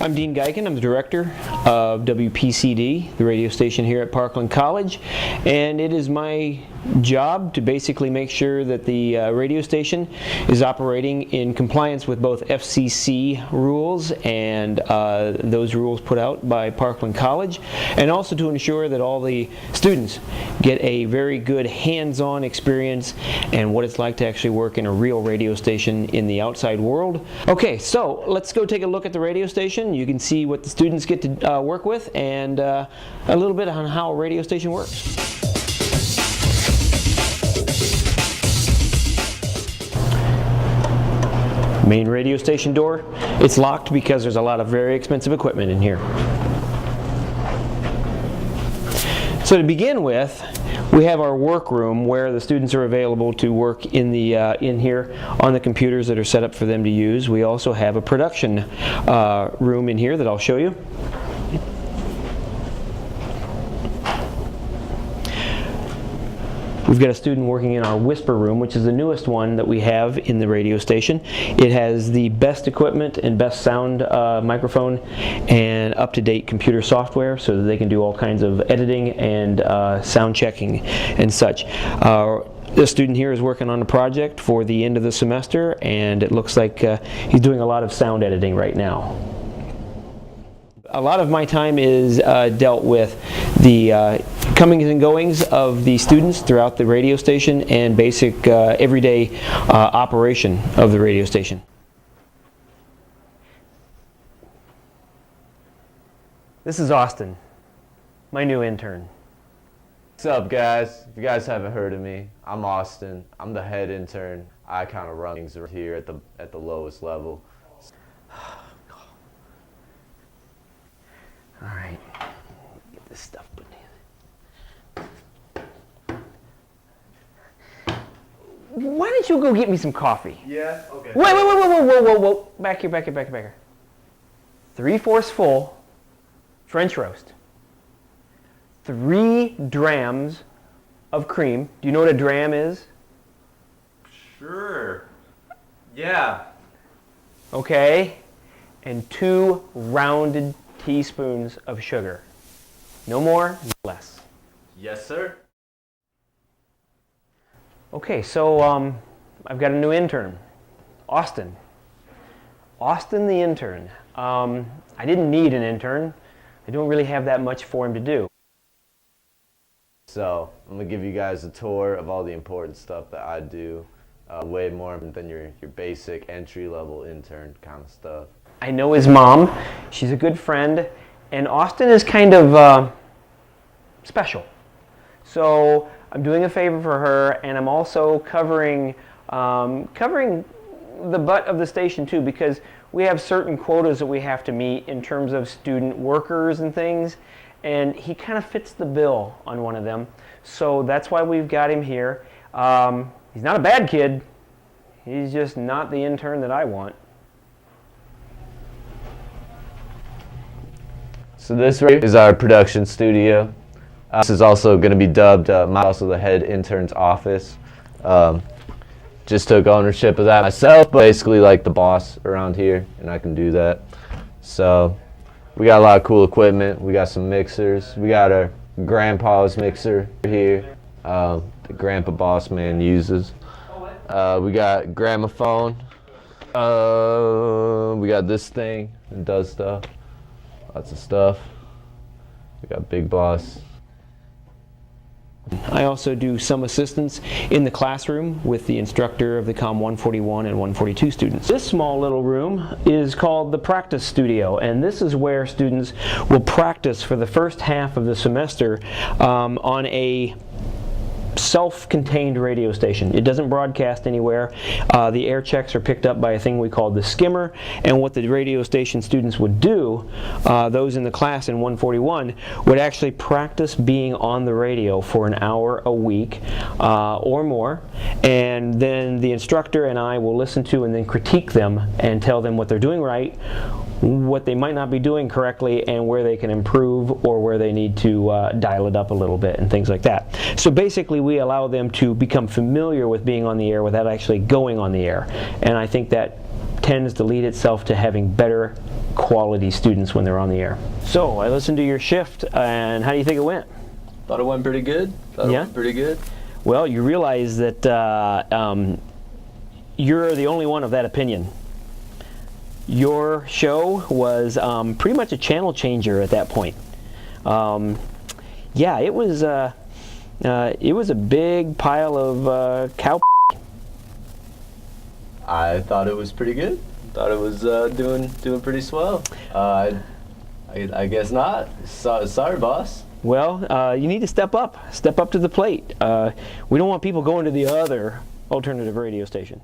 I'm Dean Geiken. I'm the director of WPCD, the radio station here at Parkland College, and it is my job to basically make sure that the radio station is operating in compliance with both FCC rules and those rules put out by Parkland College, and also to ensure that all the students get a very good hands-on experience and what it's like to actually work in a real radio station in the outside world. Okay, so let's go take a look at the radio station. You can see what the students get to work with and a little bit on how a radio station works. Main radio station door, it's locked because there's a lot of very expensive equipment in here. So to begin with, we have our workroom where the students are available to work in here on the computers that are set up for them to use. We also have a production room in here that I'll show you. We've got a student working in our whisper room, which is the newest one that we have in the radio station. It has the best equipment and best sound microphone and up-to-date computer software so that they can do all kinds of editing and sound checking and such. The student here is working on a project for the end of the semester, and it looks like he's doing a lot of sound editing right now. A lot of my time is dealt with the comings and goings of the students throughout the radio station and basic everyday operation of the radio station. This is Austin, my new intern. What's up, guys? If you guys haven't heard of me, I'm Austin. I'm the head intern. I kind of run things here at the lowest level. All right, get this stuff put in. Why don't you go get me some coffee? Yeah, okay. Whoa. Back here. 3/4 full French roast. 3 drams of cream. Do you know what a dram is? Sure. Yeah. Okay. And 2 rounded teaspoons of sugar. No more, no less. Yes, sir. Okay, so I've got a new intern, Austin. Austin the intern. I didn't need an intern. I don't really have that much for him to do. So I'm gonna give you guys a tour of all the important stuff that I do. Way more than your basic entry-level intern kind of stuff. I know his mom. She's a good friend, and Austin is kind of special. So I'm doing a favor for her, and I'm also covering the butt of the station too, because we have certain quotas that we have to meet in terms of student workers and things, and he kind of fits the bill on one of them. So that's why we've got him here. He's not a bad kid. He's just not the intern that I want. So this is our production studio. This is also going to be dubbed also the head intern's office. Just took ownership of that myself, but basically like the boss around here, and I can do that. So we got a lot of cool equipment. We got some mixers. We got our grandpa's mixer here, the grandpa boss man uses. We got gramophone. We got this thing that does stuff. Lots of stuff. We got Big Boss. I also do some assistance in the classroom with the instructor of the COM 141 and 142 students. This small little room is called the practice studio, and this is where students will practice for the first half of the semester on a self-contained radio station. It doesn't broadcast anywhere. The air checks are picked up by a thing we call the skimmer, and what the radio station students would do, those in the class in 141, would actually practice being on the radio for an hour a week or more, and then the instructor and I will listen to and then critique them and tell them what they're doing right, what they might not be doing correctly, and where they can improve or where they need to dial it up a little bit and things like that. So basically we allow them to become familiar with being on the air without actually going on the air, and I think that tends to lead itself to having better quality students when they're on the air. So I listened to your shift, and how do you think it went? Thought it went pretty good. Well, you realize that you're the only one of that opinion. Your show was pretty much a channel changer at that point. Yeah, it was a big pile of cow. I thought it was pretty good. Thought it was doing pretty swell. I guess not. Sorry, boss. Well, you need to step up to the plate. We don't want people going to the other alternative radio station.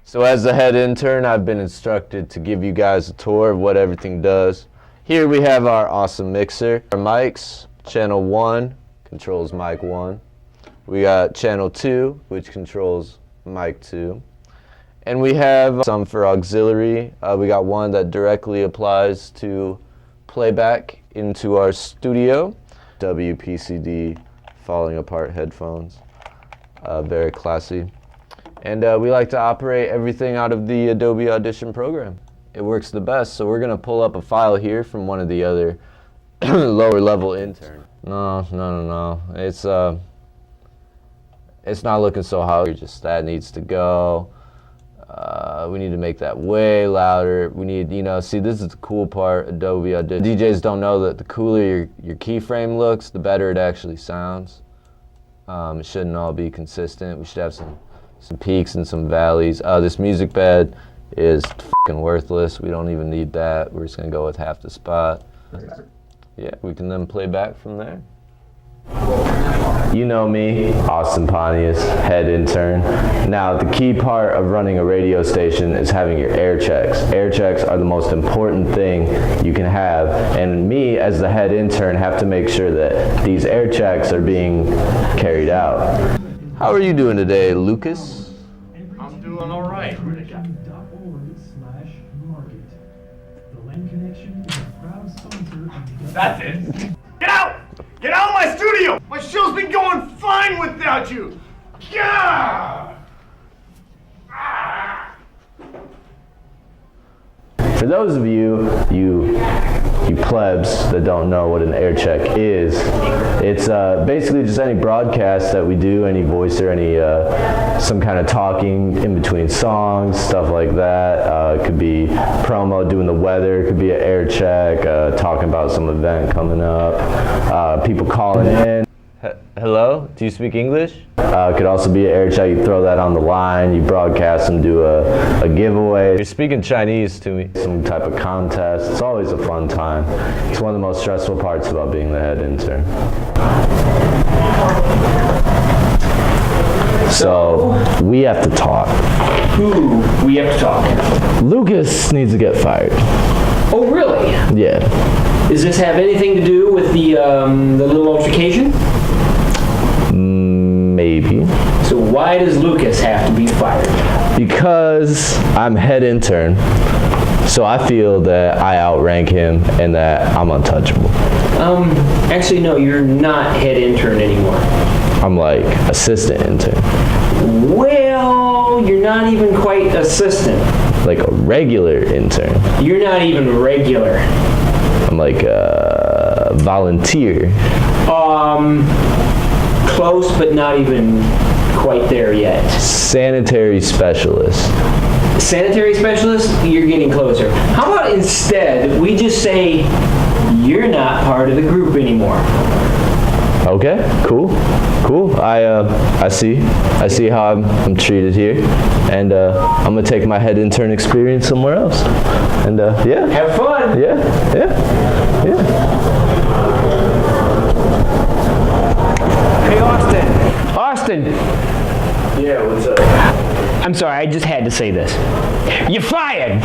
So as the head intern, I've been instructed to give you guys a tour of what everything does. Here we have our awesome mixer. Our mics, channel 1 controls mic 1. We got channel 2, which controls mic 2. And we have some for auxiliary. We got one that directly applies to playback into our studio. WPCD falling apart headphones. Very classy. And we like to operate everything out of the Adobe Audition program. It works the best, so we're gonna pull up a file here from one of the other lower level interns. No. It's not looking so hot. Just that needs to go. We need to make that way louder. We need, see, this is the cool part, Adobe Audition. DJs don't know that the cooler your keyframe looks, the better it actually sounds. It shouldn't all be consistent. We should have some peaks and some valleys. This music bed is fucking worthless. We don't even need that. We're just gonna go with half the spot. Yeah, we can then play back from there. You know me, Austin Pontius, head intern. Now, the key part of running a radio station is having your air checks. Air checks are the most important thing you can have, and me, as the head intern, have to make sure that these air checks are being carried out. How are you doing today, Lucas? I'm doing all right. That's it. Get out! Get out of my studio! My show's been going fine without you! Yeah! For those of you plebs that don't know what an air check is, it's basically just any broadcast that we do, any voicer, any some kind of talking in between songs, stuff like that. It could be promo, doing the weather, it could be an air check, talking about some event coming up, people calling in. Hello? Do you speak English? It could also be an air check. You throw that on the line, you broadcast and do a giveaway. You're speaking Chinese to me. Some type of contest. It's always a fun time. It's one of the most stressful parts about being the head intern. So, we have to talk. Who we have to talk? Lucas needs to get fired. Oh, really? Yeah. Does this have anything to do with the little altercation? Maybe. So why does Lucas have to be fired? Because I'm head intern, so I feel that I outrank him and that I'm untouchable. Actually no, you're not head intern anymore. I'm like assistant intern. Well, you're not even quite assistant. Like a regular intern. You're not even regular. I'm like a volunteer. Close, but not even quite there yet. Sanitary specialist. Sanitary specialist? You're getting closer. How about instead, we just say, you're not part of the group anymore. Okay, cool. I see how I'm treated here, and I'm gonna take my head intern experience somewhere else. And yeah. Have fun. Yeah. Hey, Austin. Yeah, what's up? I'm sorry, I just had to say this. You're fired.